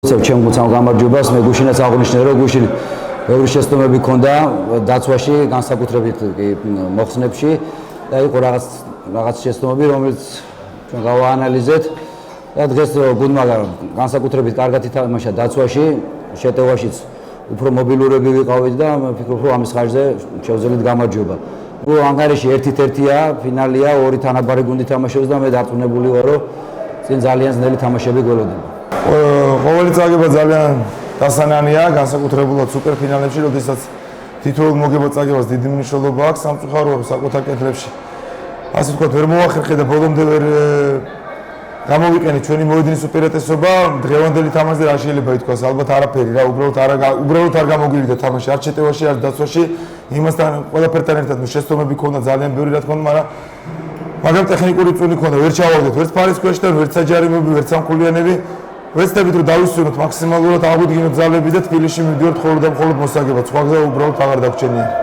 ჩემ გულწამ გამარჯვებას მე გუშინაც აღნიშნე რომ გუშინ ბევრი შეცდომები ქონდა დაცვაში განსაკუთრებით მოხსნებში და იყო რაღაც შეცდომები რომელიც ჩვენ გავაანალიზეთ და დღეს გუნდმა განსაკუთრებით კარგად ითამაშა დაცვაში შეტევაშიც უფრო მობილურები ვიყავით და მე ვფიქრობ რომ ამის ხარჯზე შევძელით გამარჯვება. ანგარიში 1-1-ია, ფინალია, ორი თანაბარი გუნდი თამაშობს და მე დარწმუნებული ვარ რომ წინ ძალიან ძნელი თამაშები გველოდება. ყოველი წაგება ძალიან დასანანია, განსაკუთრებულად სუპერფინალებში, როდესაც თითოეულ მოგება წაგებას დიდი მნიშვნელობა აქვს სამწუხაროდ საკუთარ კეთლებში. ასე ვთქვათ, ვერ მოახერხე და ბოლომდე ვერ გამოვიყენე ჩვენი მოედნის უპირატესობა, დღევანდელი თამაშზე რა შეიძლება ითქვას, ალბათ არაფერი რა, უბრალოდ არ გამოგვივიდა თამაში, არც შეტევაში, არც დაცვაში, იმასთან ყველაფერთან ერთად შეცდომები ქონდა ძალიან ბევრი რა თქმა უნდა, მაგრამ ტექნიკური წვენი ქონდა, ვერ ჩავაგდეთ, ვერც ფარის ქვეშ და ვერც საჯარიმოები, ვერც სამხულიანები. ვეცდებით რომ დავისვენოთ მაქსიმალურად, აღვიდგინოთ ძალები და თბილისში მივდივართ მხოლოდ და მხოლოდ მოსაგებად. სხვა გზა უბრალოდ აღარ დაგვრჩენია.